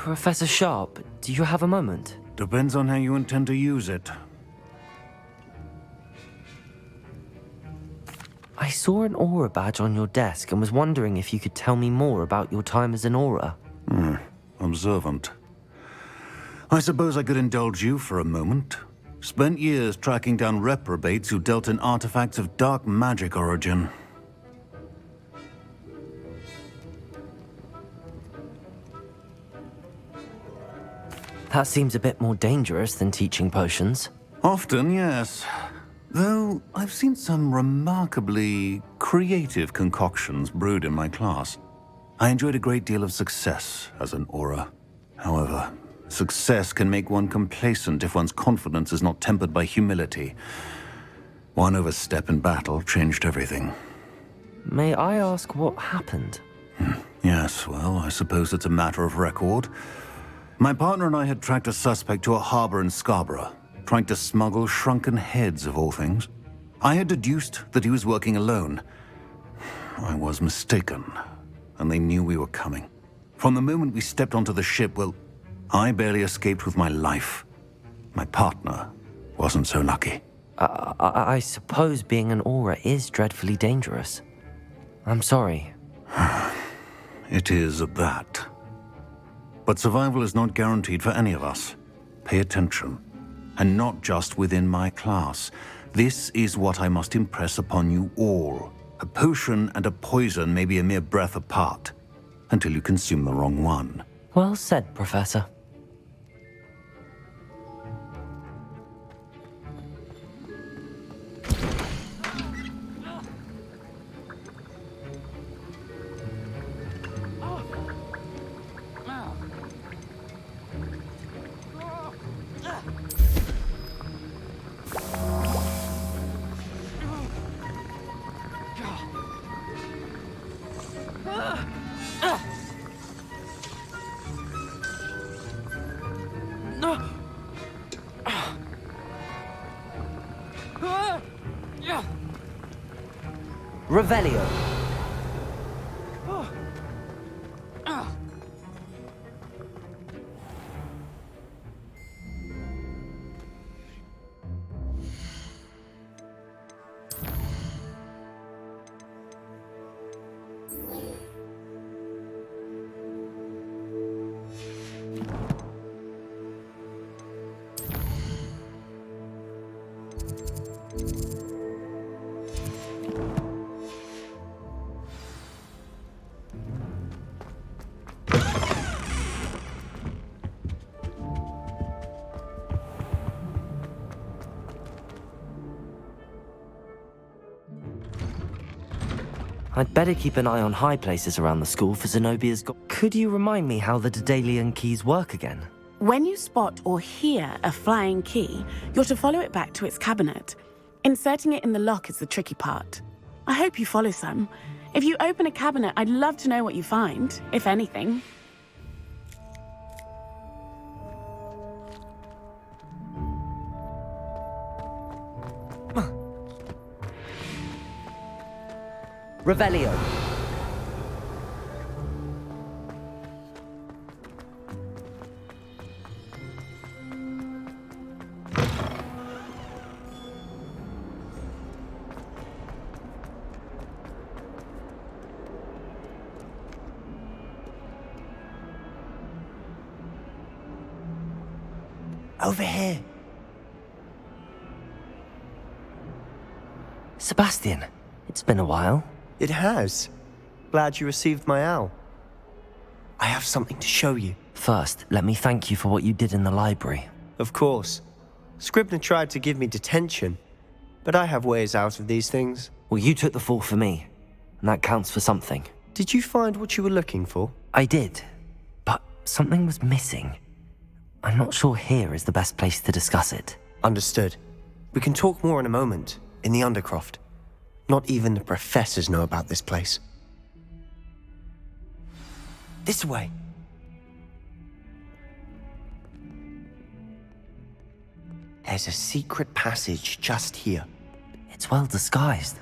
Professor Sharp, do you have a moment? Depends on how you intend to use it. I saw an aura badge on your desk and was wondering if you could tell me more about your time as an aura. Observant. I suppose I could indulge you for a moment. Spent years tracking down reprobates who dealt in artifacts of dark magic origin. That seems a bit more dangerous than teaching potions. Often, yes. Though I've seen some remarkably creative concoctions brewed in my class. I enjoyed a great deal of success as an aura. However, success can make one complacent if one's confidence is not tempered by humility. One overstep in battle changed everything. May I ask what happened? Yes, well, I suppose it's a matter of record. My partner and I had tracked a suspect to a harbor in Scarborough, trying to smuggle shrunken heads of all things. I had deduced that he was working alone. I was mistaken, and they knew we were coming. From the moment we stepped onto the ship, well, I barely escaped with my life. My partner wasn't so lucky. I suppose being an aura is dreadfully dangerous. I'm sorry. It is at that. But survival is not guaranteed for any of us. Pay attention. And not just within my class. This is what I must impress upon you all. A potion and a poison may be a mere breath apart, until you consume the wrong one. Well said, Professor. Revelio. I'd better keep an eye on high places around the school for Zenobia's Could you remind me how the Daedalian keys work again? When you spot or hear a flying key, you're to follow it back to its cabinet. Inserting it in the lock is the tricky part. I hope you follow some. If you open a cabinet, I'd love to know what you find, if anything. Revelio. Over here. Sebastian, it's been a while. It has. Glad you received my owl. I have something to show you. First, let me thank you for what you did in the library. Of course. Scribner tried to give me detention, but I have ways out of these things. Well, you took the fall for me, and that counts for something. Did you find what you were looking for? I did, but something was missing. I'm not sure here is the best place to discuss it. Understood. We can talk more in a moment, in the Undercroft. Not even the professors know about this place. This way. There's a secret passage just here. It's well disguised.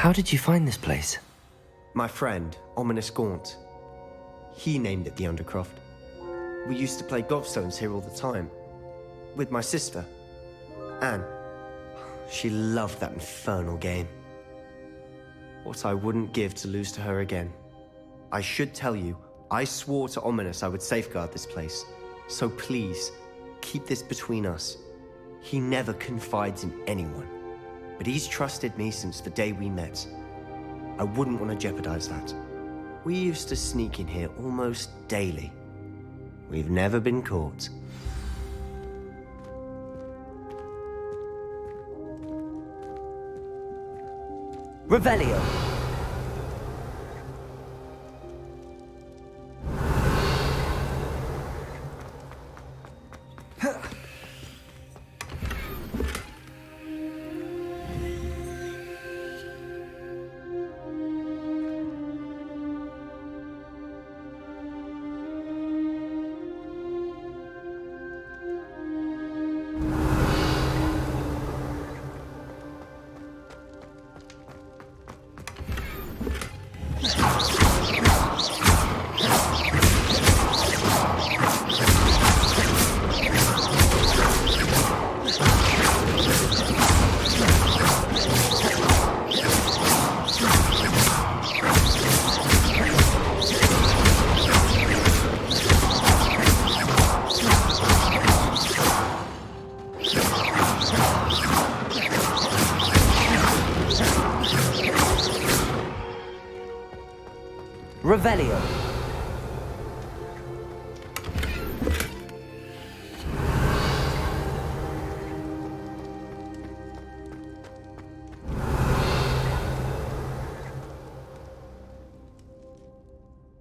How did you find this place? My friend, Ominous Gaunt. He named it the Undercroft. We used to play gobstones here all the time. With my sister, Anne. She loved that infernal game. What I wouldn't give to lose to her again. I should tell you, I swore to Ominous I would safeguard this place. So please, keep this between us. He never confides in anyone. But he's trusted me since the day we met. I wouldn't want to jeopardize that. We used to sneak in here almost daily. We've never been caught. Revelio! Revelio.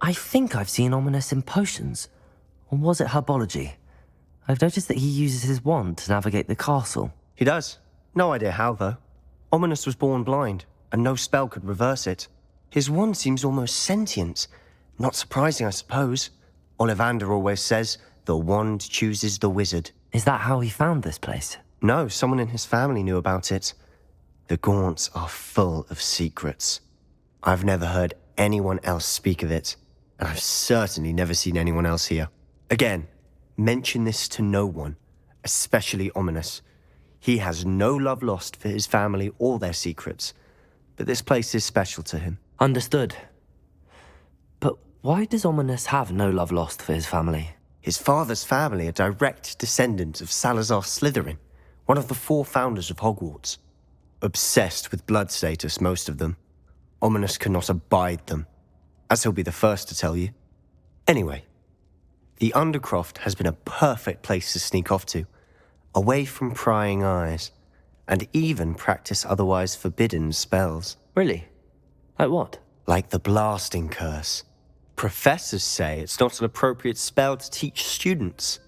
I think I've seen Ominous in potions. Or was it herbology? I've noticed that he uses his wand to navigate the castle. He does. No idea how, though. Ominous was born blind, and no spell could reverse it. His wand seems almost sentient. Not surprising, I suppose. Ollivander always says, the wand chooses the wizard. Is that how he found this place? No, someone in his family knew about it. The Gaunts are full of secrets. I've never heard anyone else speak of it, and I've certainly never seen anyone else here. Again, mention this to no one, especially Ominous. He has no love lost for his family or their secrets, but this place is special to him. Understood. But why does Ominous have no love lost for his family? His father's family are direct descendants of Salazar Slytherin, one of the 4 founders of Hogwarts. Obsessed with blood status, most of them. Ominous cannot abide them, as he'll be the first to tell you. Anyway, the Undercroft has been a perfect place to sneak off to, away from prying eyes, and even practice otherwise forbidden spells. Really? Like what? Like the blasting curse. Professors say it's not an appropriate spell to teach students.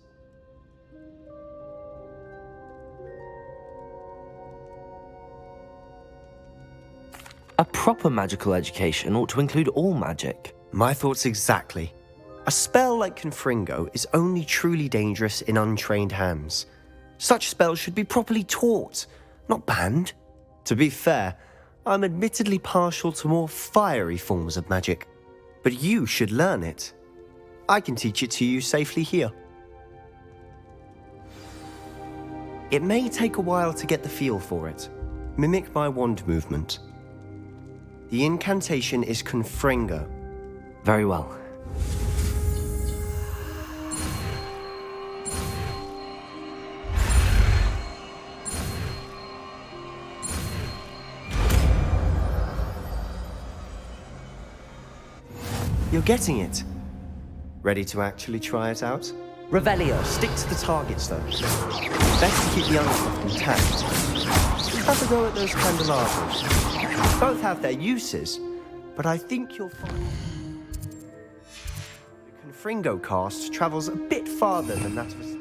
A proper magical education ought to include all magic. My thoughts exactly. A spell like Confringo is only truly dangerous in untrained hands. Such spells should be properly taught, not banned. To be fair, I'm admittedly partial to more fiery forms of magic, but you should learn it. I can teach it to you safely here. It may take a while to get the feel for it. Mimic my wand movement. The incantation is Confringo. Very well. You're getting it. Ready to actually try it out? Revelio. Stick to the targets, though. Best to keep the Undercroft intact. Have a go at those candelabras. Both have their uses, but I think you'll find the Confringo cast travels a bit farther than that of a spell.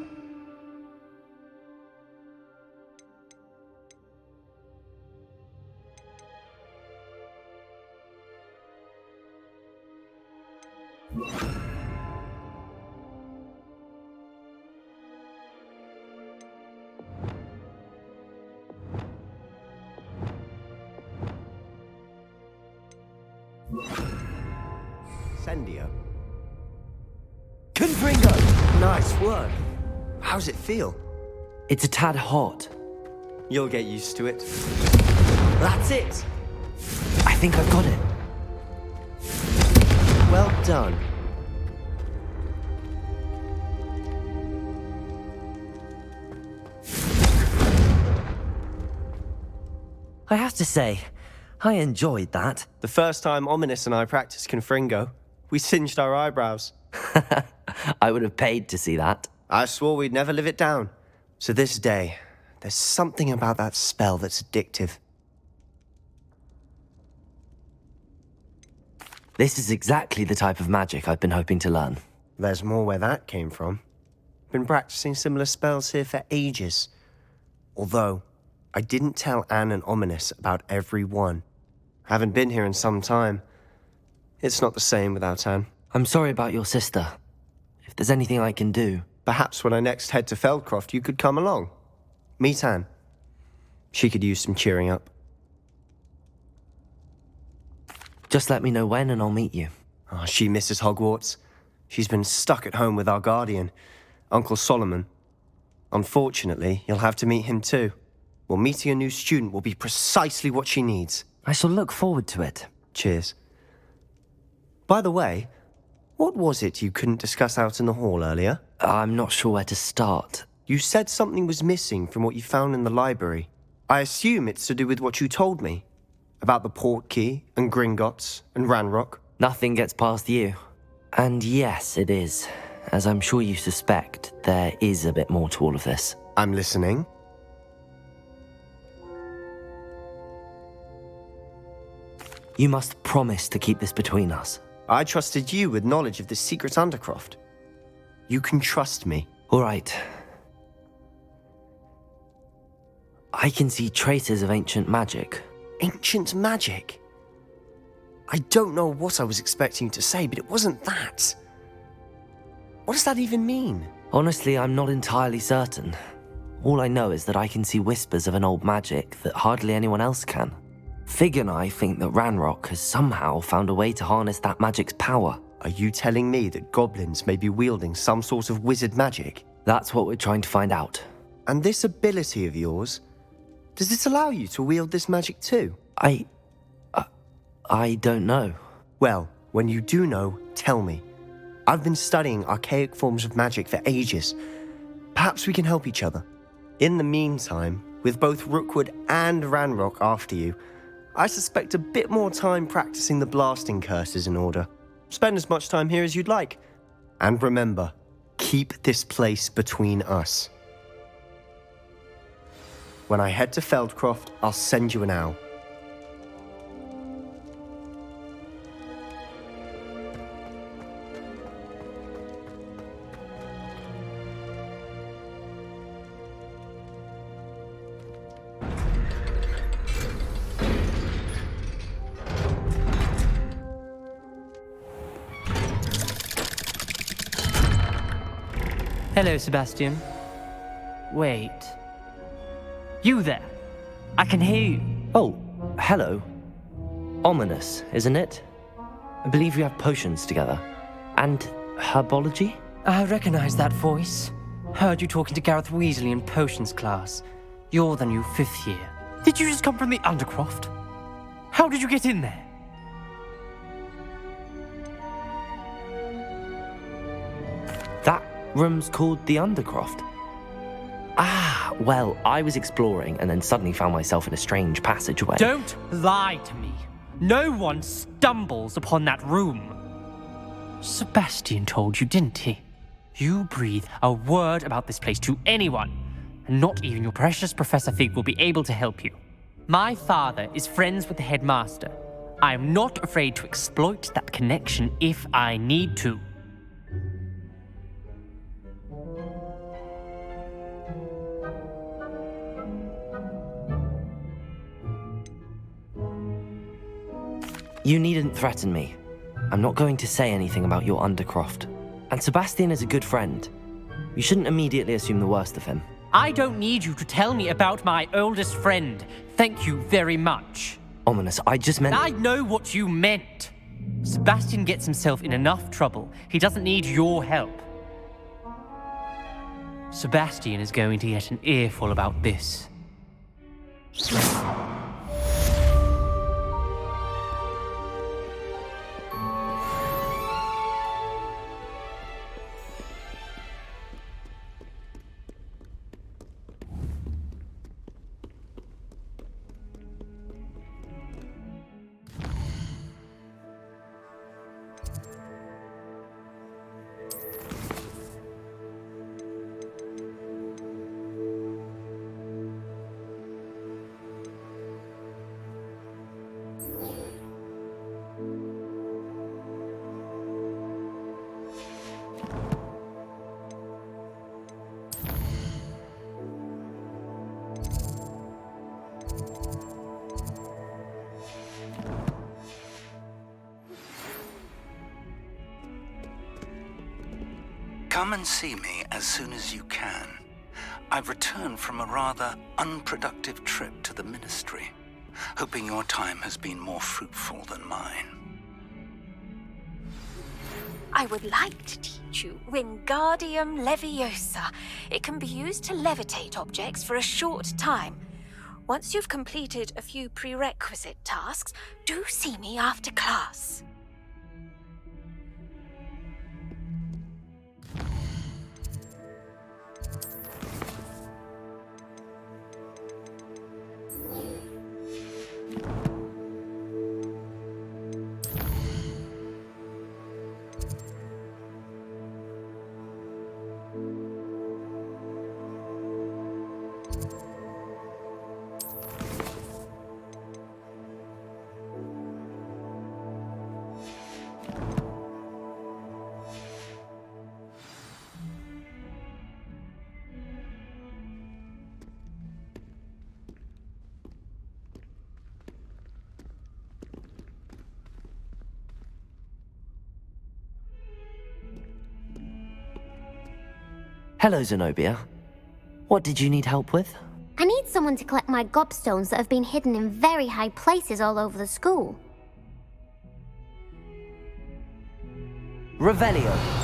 Sendio. Confringo! Nice work. How's it feel? It's a tad hot. You'll get used to it. That's it! I think I've got it. Well done. I have to say, I enjoyed that. The first time Ominous and I practiced Confringo, we singed our eyebrows. I would have paid to see that. I swore we'd never live it down. So this day, there's something about that spell that's addictive. This is exactly the type of magic I've been hoping to learn. There's more where that came from. Been practicing similar spells here for ages. Although, I didn't tell Anne and Ominous about every one. Haven't been here in some time. It's not the same without Anne. I'm sorry about your sister. If there's anything I can do... Perhaps when I next head to Feldcroft, you could come along. Meet Anne. She could use some cheering up. Just let me know when and I'll meet you. Oh, she misses Hogwarts. She's been stuck at home with our guardian, Uncle Solomon. Unfortunately, you'll have to meet him too. Well, meeting a new student will be precisely what she needs. I shall look forward to it. Cheers. By the way, what was it you couldn't discuss out in the hall earlier? I'm not sure where to start. You said something was missing from what you found in the library. I assume it's to do with what you told me. About the port key, and Gringotts, and Ranrock. Nothing gets past you. And yes, it is. As I'm sure you suspect, there is a bit more to all of this. I'm listening. You must promise to keep this between us. I trusted you with knowledge of this secret Undercroft. You can trust me. All right. I can see traces of ancient magic. Ancient magic? I don't know what I was expecting you to say, but it wasn't that. What does that even mean? Honestly, I'm not entirely certain. All I know is that I can see whispers of an old magic that hardly anyone else can. Fig and I think that Ranrock has somehow found a way to harness that magic's power. Are you telling me that goblins may be wielding some sort of wizard magic? That's what we're trying to find out. And this ability of yours, does it allow you to wield this magic too? I don't know. Well, when you do know, tell me. I've been studying archaic forms of magic for ages. Perhaps we can help each other. In the meantime, with both Rookwood and Ranrock after you, I suspect a bit more time practicing the blasting curses in order. Spend as much time here as you'd like. And remember, keep this place between us. When I head to Feldcroft, I'll send you an owl. Hello, Sebastian. Wait. You there? I can hear you. Oh, hello. Ominous, isn't it? I believe we have potions together. And herbology? I recognize that voice. Heard you talking to Gareth Weasley in potions class. You're the new 5th year. Did you just come from the Undercroft? How did you get in there? That room's called the Undercroft. Ah, well, I was exploring and then suddenly found myself in a strange passageway. Don't lie to me. No one stumbles upon that room. Sebastian told you, didn't he? You breathe a word about this place to anyone, and not even your precious Professor Fig will be able to help you. My father is friends with the headmaster. I am not afraid to exploit that connection if I need to. You needn't threaten me. I'm not going to say anything about your Undercroft. And Sebastian is a good friend. You shouldn't immediately assume the worst of him. I don't need you to tell me about my oldest friend. Thank you very much. Ominous, I just meant... I know what you meant. Sebastian gets himself in enough trouble. He doesn't need your help. Sebastian is going to get an earful about this. Come and see me as soon as you can. I've returned from a rather unproductive trip to the Ministry, hoping your time has been more fruitful than mine. I would like to teach you Wingardium Leviosa. It can be used to levitate objects for a short time. Once you've completed a few prerequisite tasks, do see me after class. Hello, Zenobia. What did you need help with? I need someone to collect my gobstones that have been hidden in very high places all over the school. Revelio.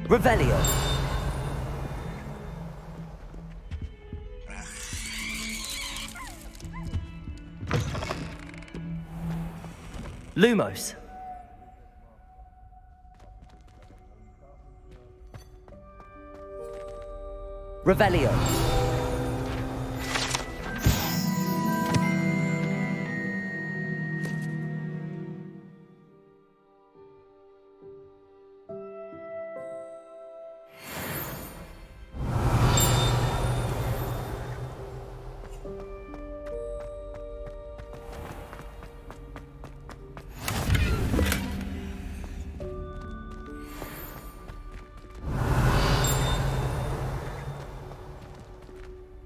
Revelio. Lumos. Revelio.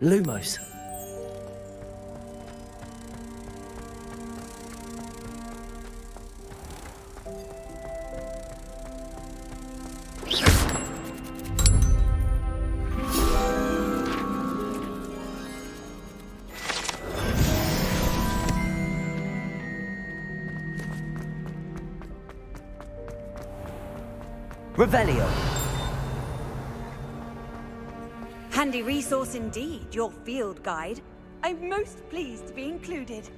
Lumos. Revelio. Handy resource indeed, your field guide. I'm most pleased to be included.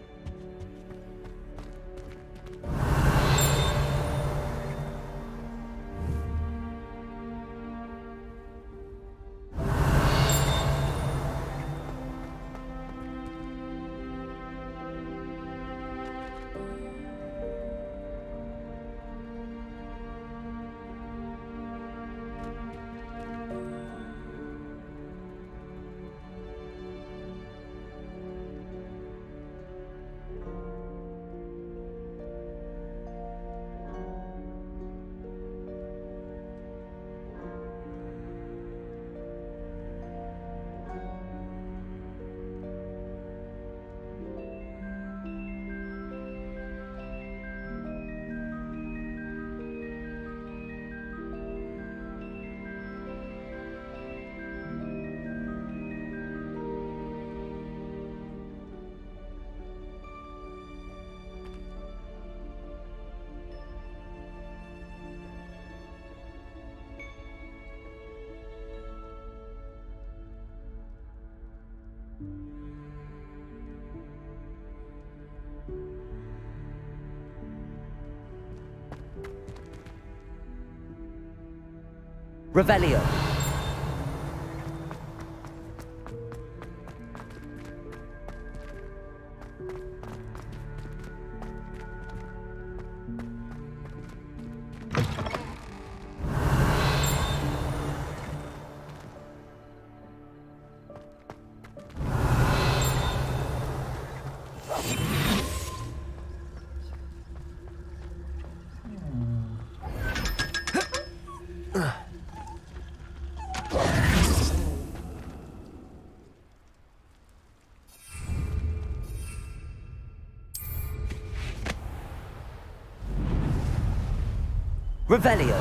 Revelio. Revelio.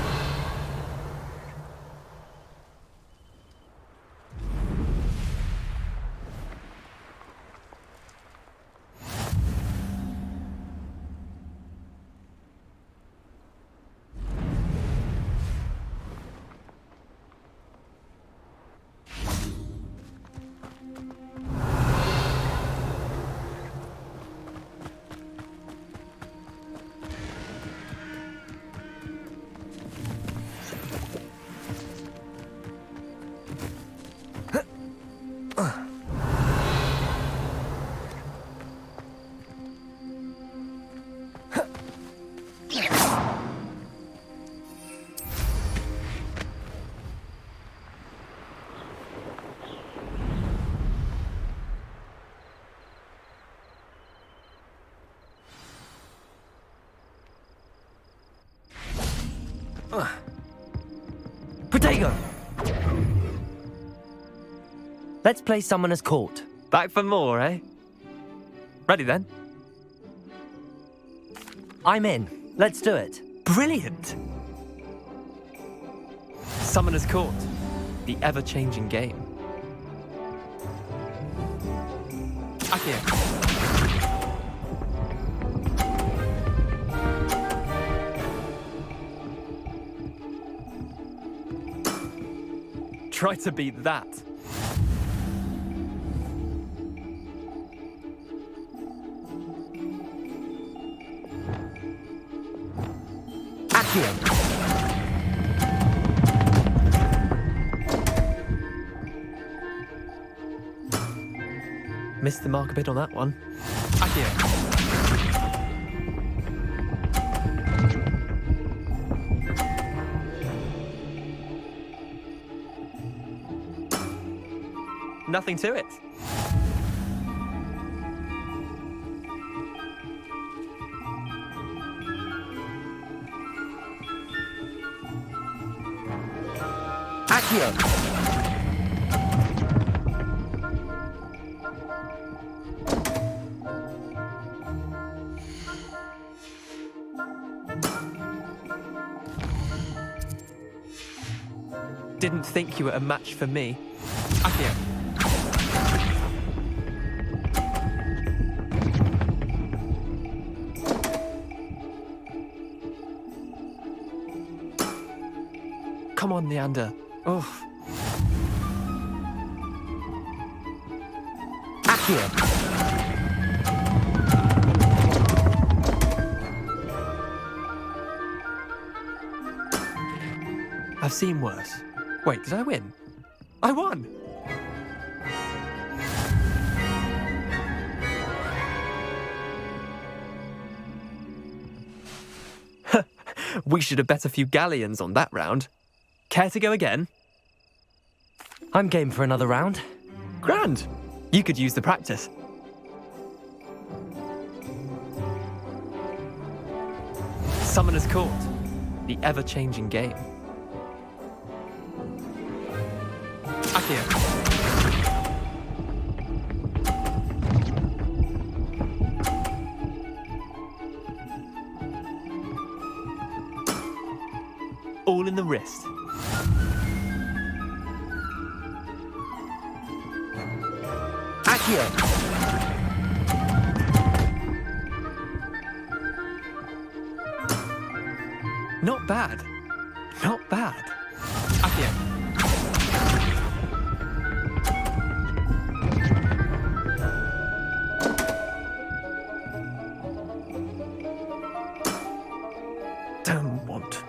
Protego! Let's play Summoner's Court. Back for more, eh? Ready then? I'm in. Let's do it. Brilliant! Summoner's Court, the ever-changing game. Accio. Try to beat that. Accio. Missed the mark a bit on that one. Accio. Nothing to it. Accio. Didn't think you were a match for me. Accio. Come on, Neander. Oh. Accio. I've seen worse. Wait, did I win? I won! We should have bet a few galleons on that round. Care to go again? I'm game for another round. Grand! You could use the practice. Summoner's Court, the ever-changing game. Accio. All in the wrist. Accio. Not bad. Not bad. Accio. Don't want.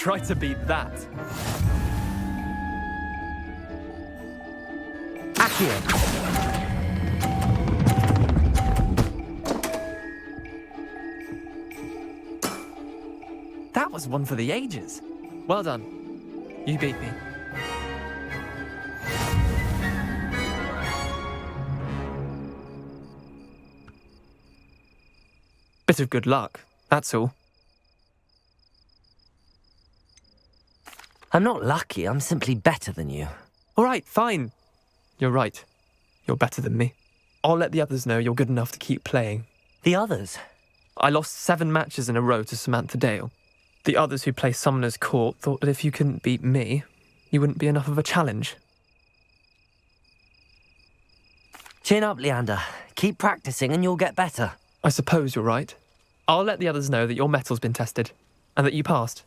try to beat that. Accio! That was one for the ages. Well done. You beat me. Bit of good luck, that's all. I'm not lucky, I'm simply better than you. All right, fine. You're right. You're better than me. I'll let the others know you're good enough to keep playing. The others? I lost 7 matches in a row to Samantha Dale. The others who play Summoner's Court thought that if you couldn't beat me, you wouldn't be enough of a challenge. Chin up, Leander. Keep practicing and you'll get better. I suppose you're right. I'll let the others know that your metal's been tested, and that you passed.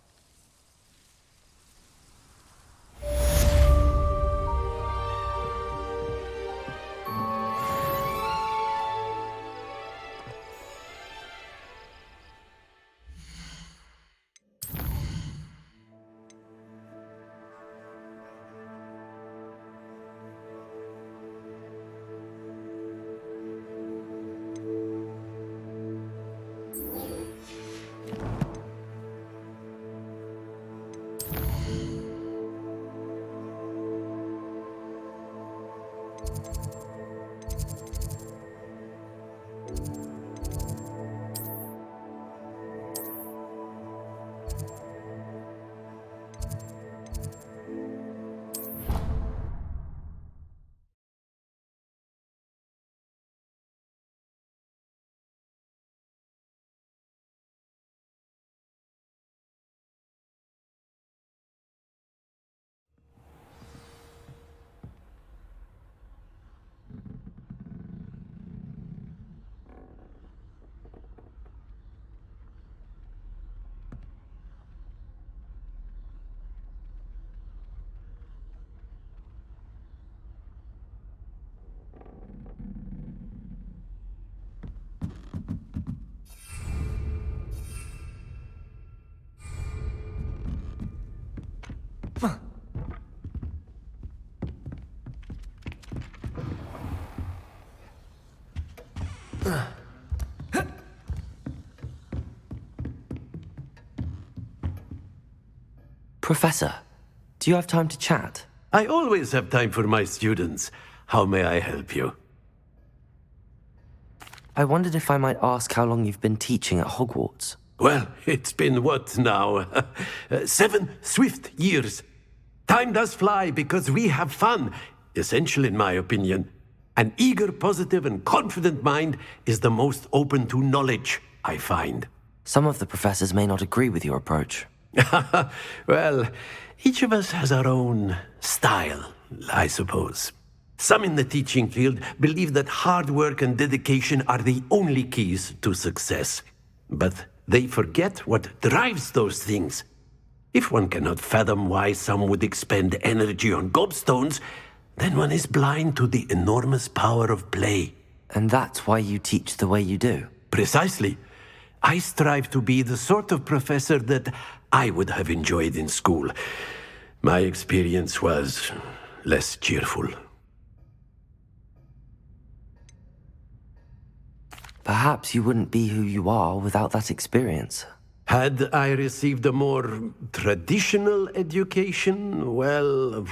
Professor, do you have time to chat? I always have time for my students. How may I help you? I wondered if I might ask how long you've been teaching at Hogwarts. Well, it's been what now? 7 swift years. Time does fly because we have fun. Essential in my opinion. An eager, positive, and confident mind is the most open to knowledge, I find. Some of the professors may not agree with your approach. Well, each of us has our own style, I suppose. Some in the teaching field believe that hard work and dedication are the only keys to success. But they forget what drives those things. If one cannot fathom why some would expend energy on gobstones, then one is blind to the enormous power of play. And that's why you teach the way you do? Precisely. I strive to be the sort of professor that I would have enjoyed in school. My experience was less cheerful. Perhaps you wouldn't be who you are without that experience. Had I received a more traditional education, well,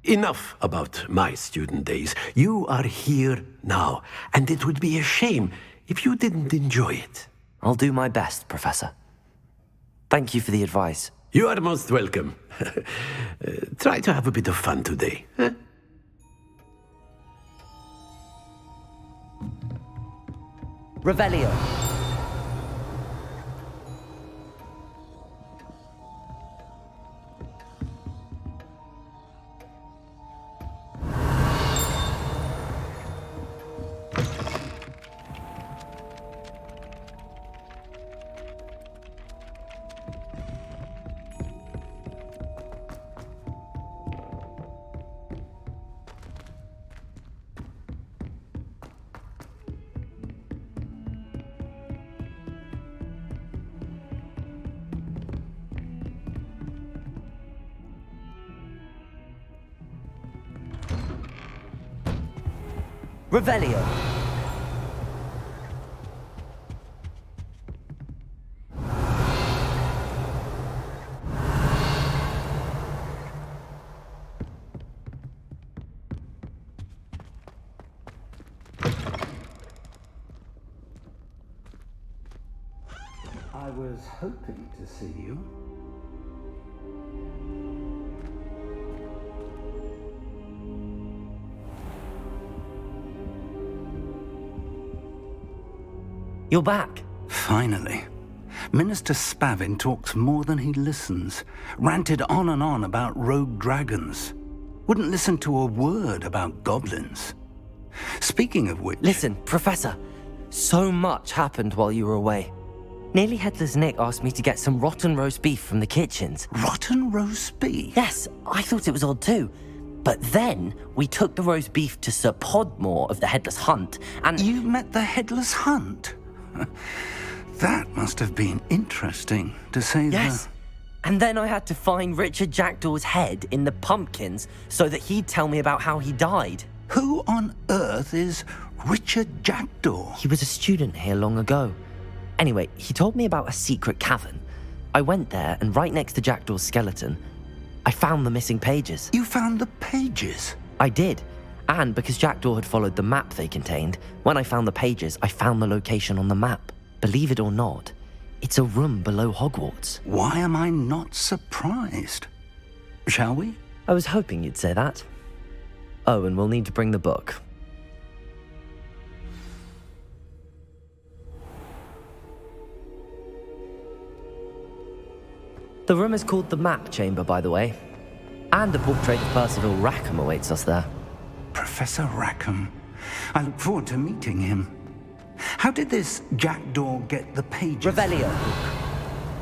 enough about my student days. You are here now, and it would be a shame if you didn't enjoy it. I'll do my best, Professor. Thank you for the advice. You are most welcome. Try to have a bit of fun today. Huh? Revelio. Revelio. I was hoping to see you. You're back. Finally. Minister Spavin talks more than he listens. Ranted on and on about rogue dragons. Wouldn't listen to a word about goblins. Speaking of which... Listen, Professor. So much happened while you were away. Nearly Headless Nick asked me to get some rotten roast beef from the kitchens. Rotten roast beef? Yes, I thought it was odd too. But then we took the roast beef to Sir Podmore of the Headless Hunt, and... You met the Headless Hunt? That must have been interesting, to say the... Yes. And then I had to find Richard Jackdaw's head in the pumpkins so that he'd tell me about how he died. Who on earth is Richard Jackdaw? He was a student here long ago. Anyway, he told me about a secret cavern. I went there, and right next to Jackdaw's skeleton, I found the missing pages. You found the pages? I did. And because Jackdaw had followed the map they contained, when I found the pages, I found the location on the map. Believe it or not, it's a room below Hogwarts. Why am I not surprised? Shall we? I was hoping you'd say that. Oh, and we'll need to bring the book. The room is called the Map Chamber, by the way. And a portrait of Percival Rackham awaits us there. Professor Rackham. I look forward to meeting him. How did this Jackdaw get the pages? Revelio.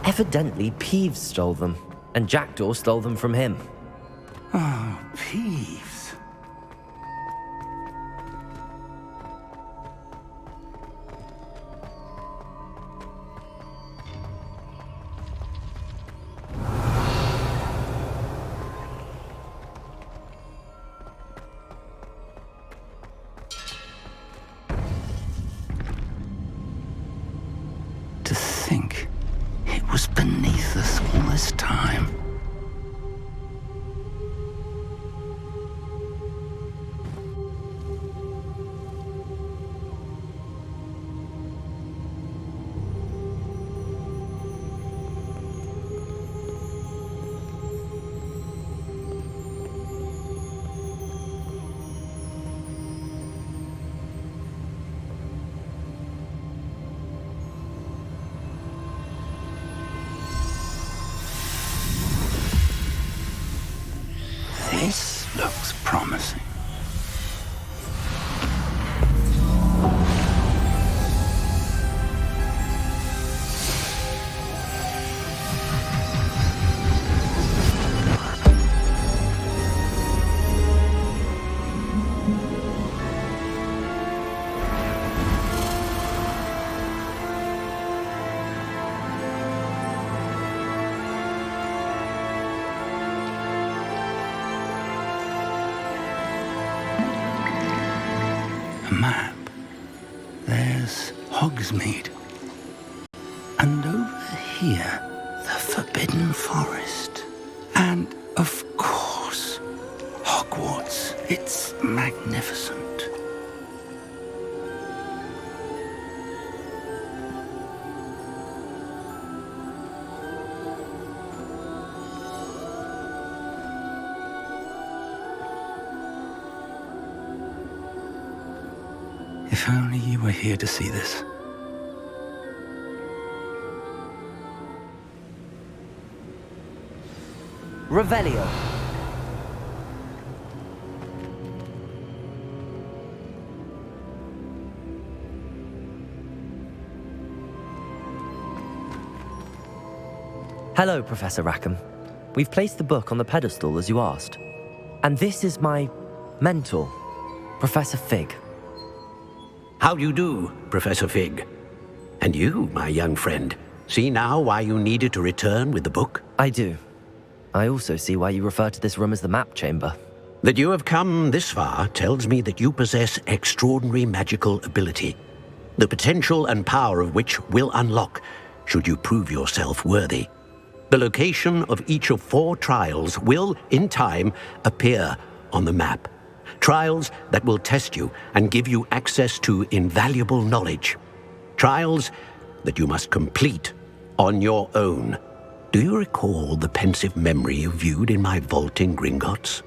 Evidently, Peeves stole them, and Jackdaw stole them from him. Oh, Peeves. To think it was beneath us all this time. This looks promising. A map. There's Hogsmeade. And over here, the Forbidden Forest. And, of course, Hogwarts. It's magnificent. If only you were here to see this. Revelio. Hello, Professor Rackham. We've placed the book on the pedestal as you asked. And this is my mentor, Professor Fig. How do you do, Professor Fig? And you, my young friend, see now why you needed to return with the book? I do. I also see why you refer to this room as the Map Chamber. That you have come this far tells me that you possess extraordinary magical ability, the potential and power of which will unlock should you prove yourself worthy. The location of each of 4 trials will, in time, appear on the map. Trials that will test you and give you access to invaluable knowledge. Trials that you must complete on your own. Do you recall the pensive memory you viewed in my vault in Gringotts?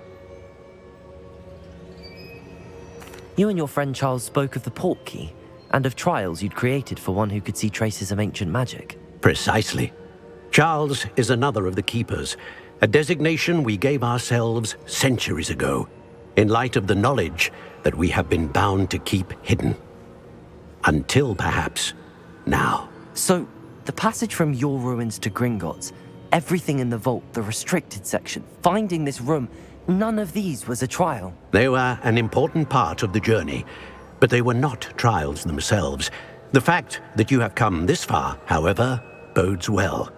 You and your friend Charles spoke of the port key, and of trials you'd created for one who could see traces of ancient magic. Precisely. Charles is another of the Keepers, a designation we gave ourselves centuries ago, in light of the knowledge that we have been bound to keep hidden. Until, perhaps, now. So, the passage from your ruins to Gringotts, everything in the vault, the restricted section, finding this room, none of these was a trial. They were an important part of the journey, but they were not trials themselves. The fact that you have come this far, however, bodes well.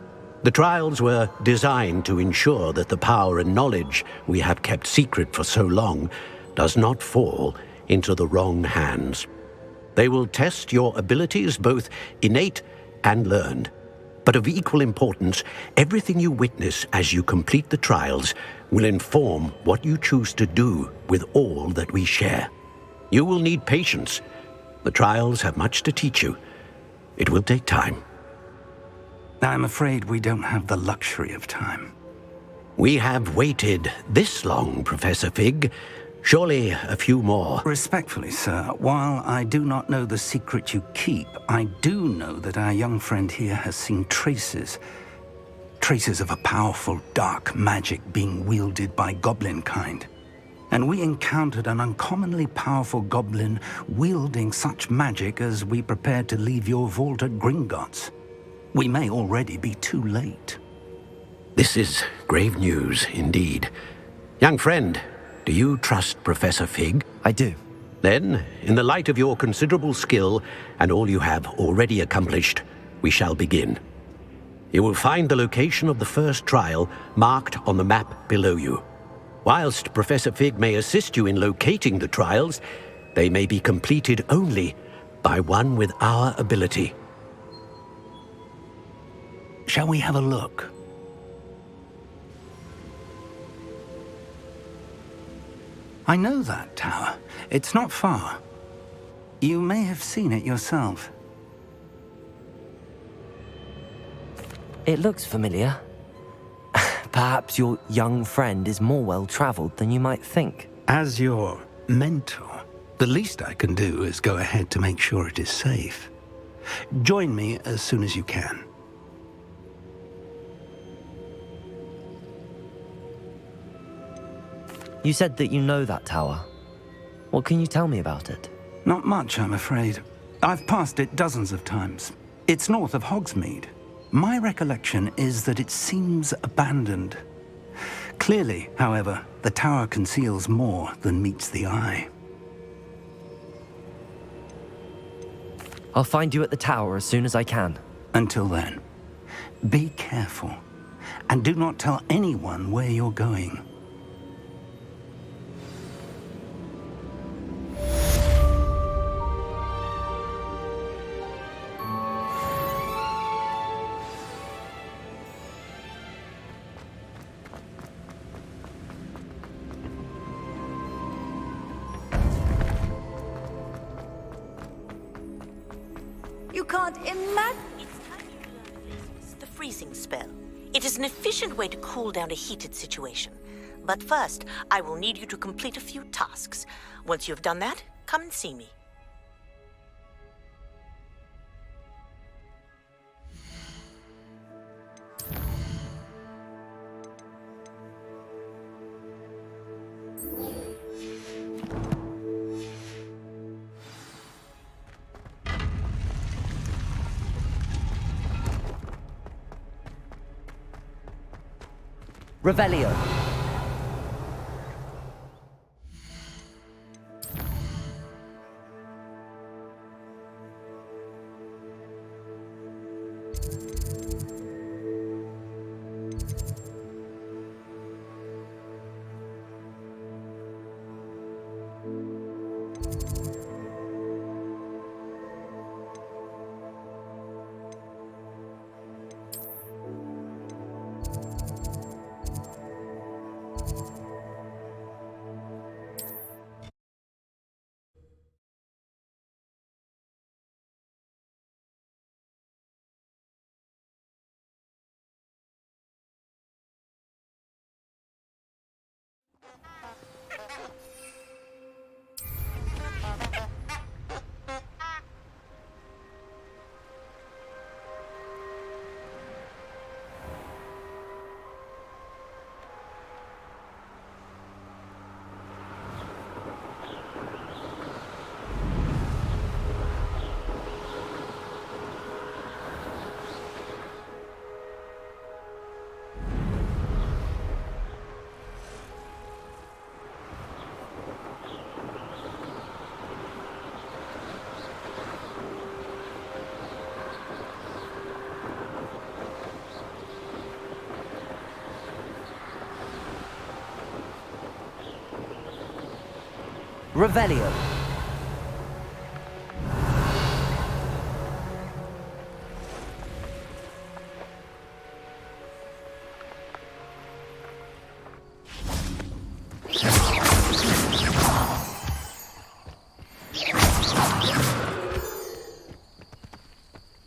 The trials were designed to ensure that the power and knowledge we have kept secret for so long does not fall into the wrong hands. They will test your abilities, both innate and learned. But of equal importance, everything you witness as you complete the trials will inform what you choose to do with all that we share. You will need patience. The trials have much to teach you. It will take time. I'm afraid we don't have the luxury of time. We have waited this long, Professor Fig. Surely a few more. Respectfully, sir, while I do not know the secret you keep, I do know that our young friend here has seen traces of a powerful dark magic being wielded by goblin kind. And we encountered an uncommonly powerful goblin wielding such magic as we prepared to leave your vault at Gringotts. We may already be too late. This is grave news indeed. Young friend, do you trust Professor Fig? I do. Then, in the light of your considerable skill and all you have already accomplished, we shall begin. You will find the location of the first trial marked on the map below you. Whilst Professor Fig may assist you in locating the trials, they may be completed only by one with our ability. Shall we have a look? I know that tower. It's not far. You may have seen it yourself. It looks familiar. Perhaps your young friend is more well-traveled than you might think. As your mentor, the least I can do is go ahead to make sure it is safe. Join me as soon as you can. You said that you know that tower. What can you tell me about it? Not much, I'm afraid. I've passed it dozens of times. It's north of Hogsmeade. My recollection is that it seems abandoned. Clearly, however, the tower conceals more than meets the eye. I'll find you at the tower as soon as I can. Until then, be careful, and do not tell anyone where you're going. You can't imagine. It's time you learn this, the freezing spell. It is an efficient way to cool down a heated situation. But first, I will need you to complete a few tasks. Once you have done that, come and see me. Revelio. Revelio.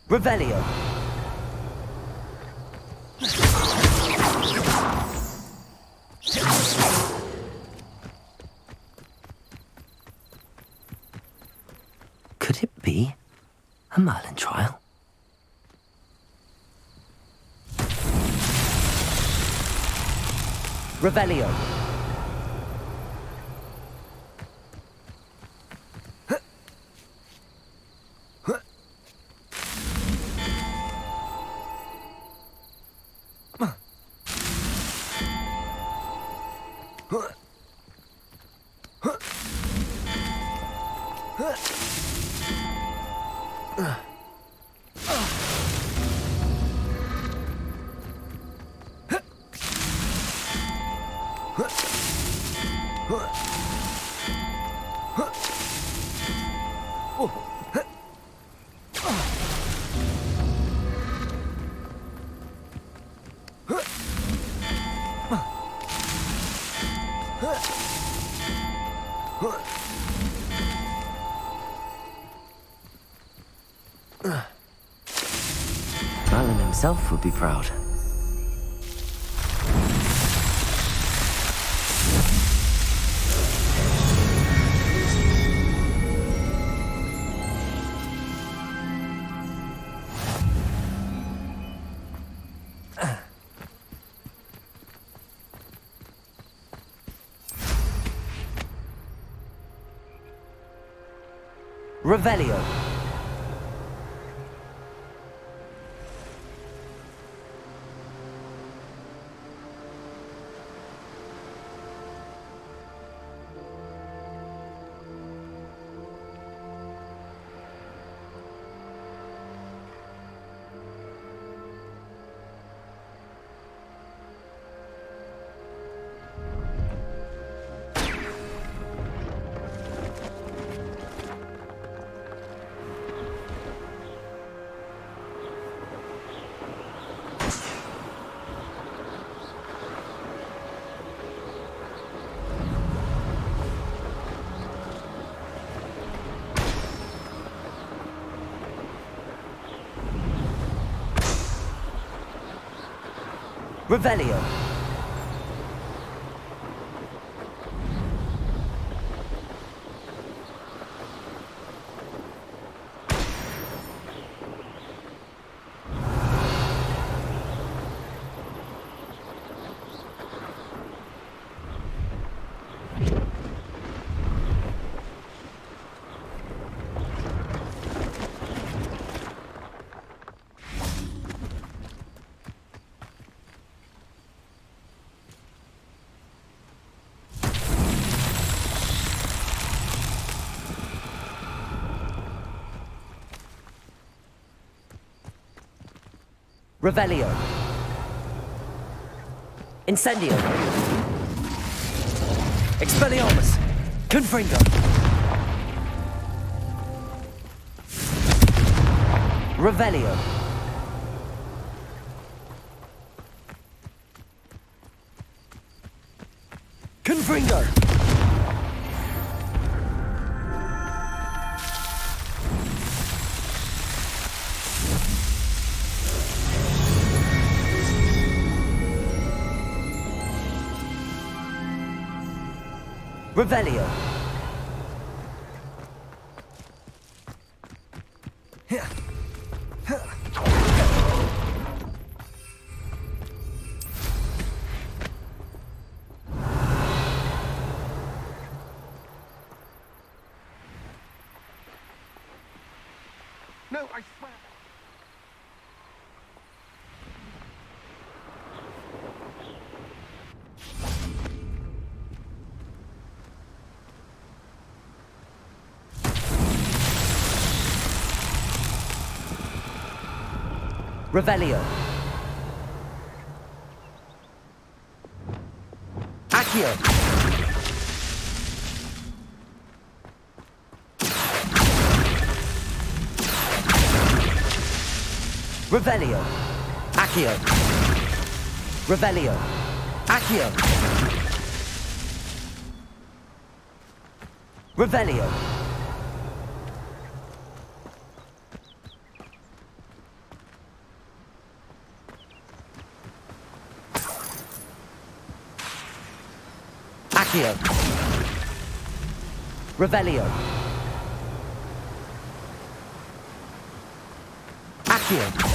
Revelio. Could it be a Merlin trial? Revelio. Merlin himself would be proud. Revelio. Revelio. Revelio. Incendio. Expelliarmus. Confringo. Revelio. Confringo. Revelio. No, I swear. Revelio. Accio. Revelio. Accio. Revelio. Accio. Revelio. Accio. Revelio. Accio.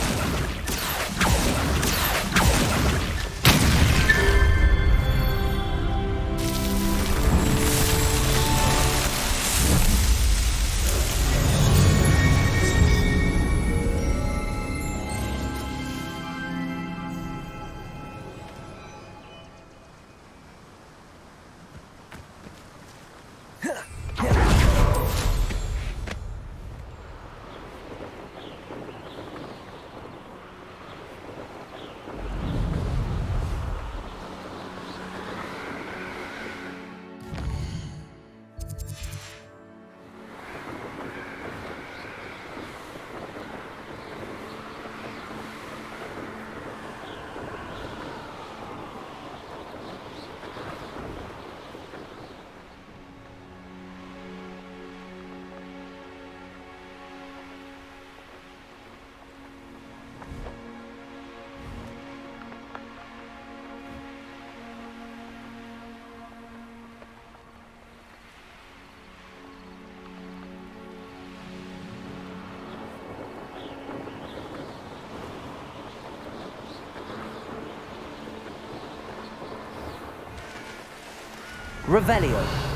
Revelio.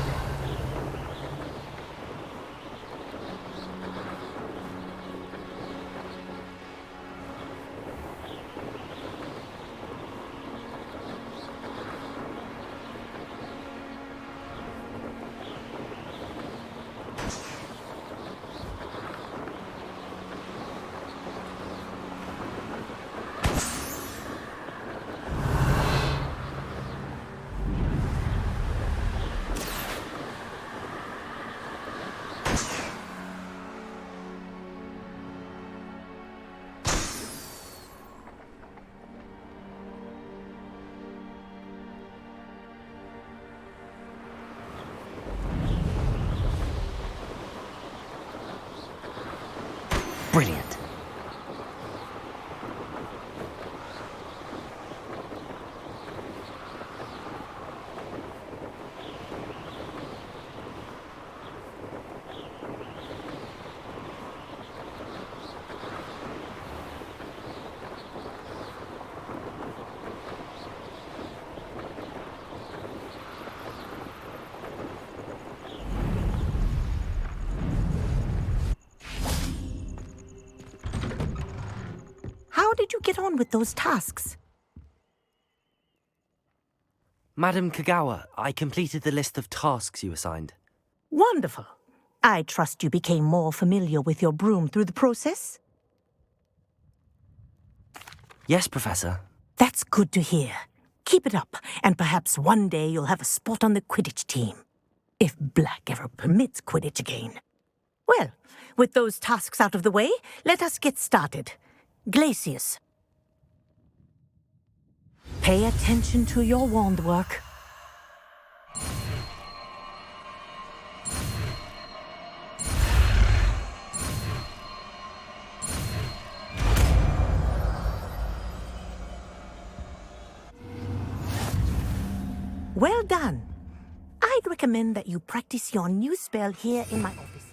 Brilliant. How did you get on with those tasks? Madam Kagawa, I completed the list of tasks you assigned. Wonderful. I trust you became more familiar with your broom through the process? Yes, Professor. That's good to hear. Keep it up, and perhaps one day you'll have a spot on the Quidditch team. If Black ever permits Quidditch again. Well, with those tasks out of the way, let us get started. Glacius. Pay attention to your wand work. Well done. I'd recommend that you practice your new spell here in my office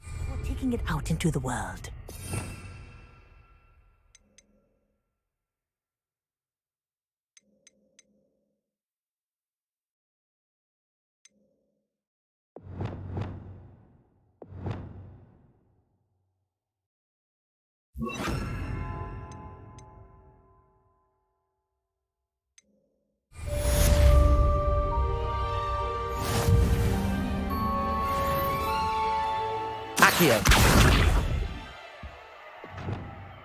before taking it out into the world. Accio.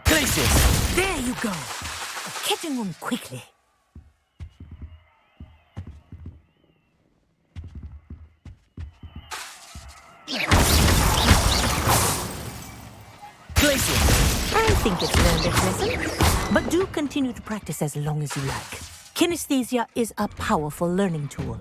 Glacius. There you go. Catching them quickly. Glacius. And think it's learned its lesson, but do continue to practice as long as you like. Kinesthesia is a powerful learning tool.